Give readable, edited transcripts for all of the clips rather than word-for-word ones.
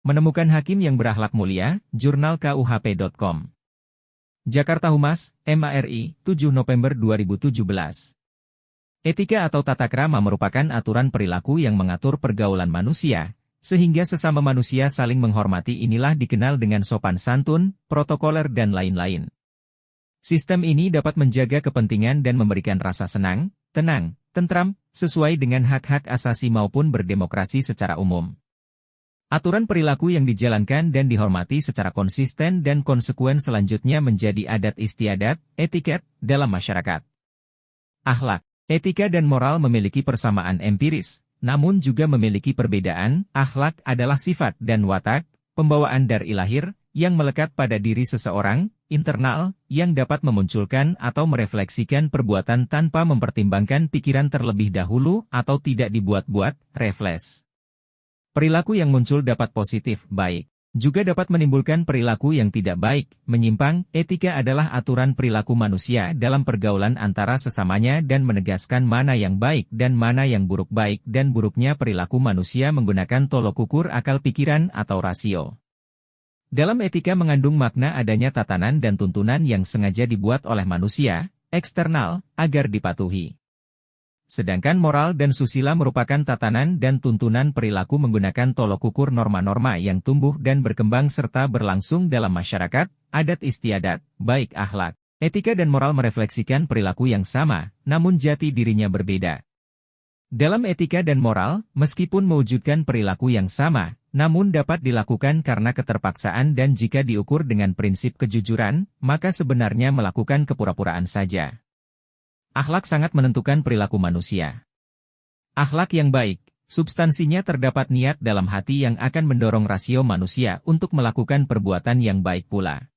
Menemukan hakim yang berakhlak mulia, Jurnal KUHP.com. Jakarta Humas, MARI, 7 November 2017. Etika atau tata krama merupakan aturan perilaku yang mengatur pergaulan manusia, sehingga sesama manusia saling menghormati. Inilah dikenal dengan sopan santun, protokoler dan lain-lain. Sistem ini dapat menjaga kepentingan dan memberikan rasa senang, tenang, tentram, sesuai dengan hak-hak asasi maupun berdemokrasi secara umum. Aturan perilaku yang dijalankan dan dihormati secara konsisten dan konsekuen selanjutnya menjadi adat istiadat, etiket, dalam masyarakat. Akhlak, etika dan moral memiliki persamaan empiris, namun juga memiliki perbedaan. Akhlak adalah sifat dan watak, pembawaan dari lahir, yang melekat pada diri seseorang, internal, yang dapat memunculkan atau merefleksikan perbuatan tanpa mempertimbangkan pikiran terlebih dahulu atau tidak dibuat-buat, refleks. Perilaku yang muncul dapat positif, baik. Juga dapat menimbulkan perilaku yang tidak baik, menyimpang. Etika adalah aturan perilaku manusia dalam pergaulan antara sesamanya dan menegaskan mana yang baik dan mana yang buruk. Baik dan buruknya perilaku manusia menggunakan tolok ukur akal pikiran atau rasio. Dalam etika mengandung makna adanya tatanan dan tuntunan yang sengaja dibuat oleh manusia, eksternal, agar dipatuhi. Sedangkan moral dan susila merupakan tatanan dan tuntunan perilaku menggunakan tolok ukur norma-norma yang tumbuh dan berkembang serta berlangsung dalam masyarakat, adat istiadat, baik akhlak. Etika dan moral merefleksikan perilaku yang sama, namun jati dirinya berbeda. Dalam etika dan moral, meskipun mewujudkan perilaku yang sama, namun dapat dilakukan karena keterpaksaan dan jika diukur dengan prinsip kejujuran, maka sebenarnya melakukan kepura-puraan saja. Akhlak sangat menentukan perilaku manusia. Akhlak yang baik, substansinya terdapat niat dalam hati yang akan mendorong rasio manusia untuk melakukan perbuatan yang baik pula.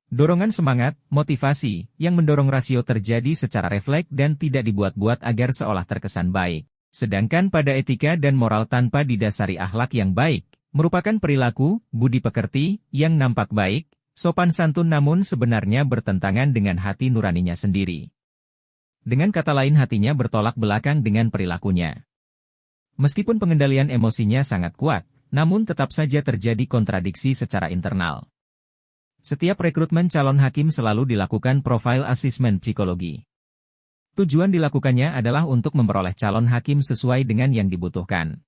Dorongan semangat, motivasi, yang mendorong rasio terjadi secara refleks dan tidak dibuat-buat agar seolah terkesan baik. Sedangkan pada etika dan moral tanpa didasari akhlak yang baik, merupakan perilaku, budi pekerti, yang nampak baik, sopan santun namun sebenarnya bertentangan dengan hati nuraninya sendiri. Dengan kata lain hatinya bertolak belakang dengan perilakunya. Meskipun pengendalian emosinya sangat kuat, namun tetap saja terjadi kontradiksi secara internal. Setiap rekrutmen calon hakim selalu dilakukan profile assessment psikologi. Tujuan dilakukannya adalah untuk memperoleh calon hakim sesuai dengan yang dibutuhkan.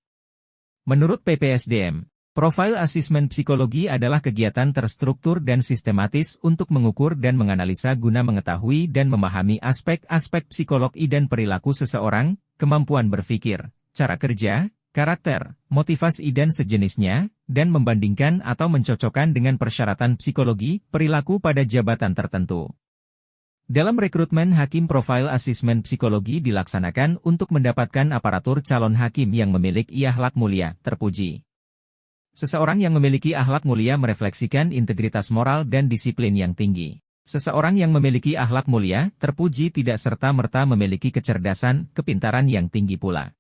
Menurut PPSDM, profile assessment psikologi adalah kegiatan terstruktur dan sistematis untuk mengukur dan menganalisa guna mengetahui dan memahami aspek-aspek psikologi dan perilaku seseorang, kemampuan berpikir, cara kerja, karakter, motivasi dan sejenisnya, dan membandingkan atau mencocokkan dengan persyaratan psikologi, perilaku pada jabatan tertentu. Dalam rekrutmen hakim profile assessment psikologi dilaksanakan untuk mendapatkan aparatur calon hakim yang memiliki akhlak mulia, terpuji. Seseorang yang memiliki akhlak mulia merefleksikan integritas moral dan disiplin yang tinggi. Seseorang yang memiliki akhlak mulia, terpuji tidak serta-merta memiliki kecerdasan, kepintaran yang tinggi pula.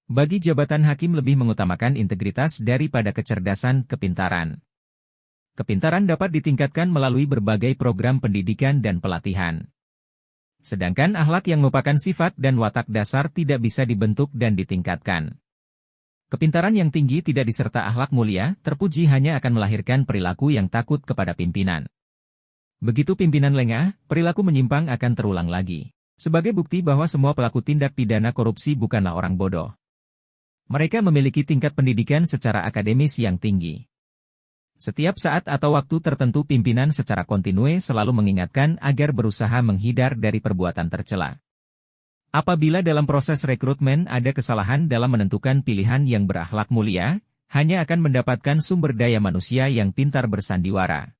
Bagi jabatan hakim lebih mengutamakan integritas daripada kecerdasan, kepintaran. Kepintaran dapat ditingkatkan melalui berbagai program pendidikan dan pelatihan. Sedangkan akhlak yang merupakan sifat dan watak dasar tidak bisa dibentuk dan ditingkatkan. Kepintaran yang tinggi tidak diserta akhlak mulia, terpuji hanya akan melahirkan perilaku yang takut kepada pimpinan. Begitu pimpinan lengah, perilaku menyimpang akan terulang lagi. Sebagai bukti bahwa semua pelaku tindak pidana korupsi bukanlah orang bodoh. Mereka memiliki tingkat pendidikan secara akademis yang tinggi. Setiap saat atau waktu tertentu pimpinan secara kontinu selalu mengingatkan agar berusaha menghindar dari perbuatan tercela. Apabila dalam proses rekrutmen ada kesalahan dalam menentukan pilihan yang berakhlak mulia, hanya akan mendapatkan sumber daya manusia yang pintar bersandiwara.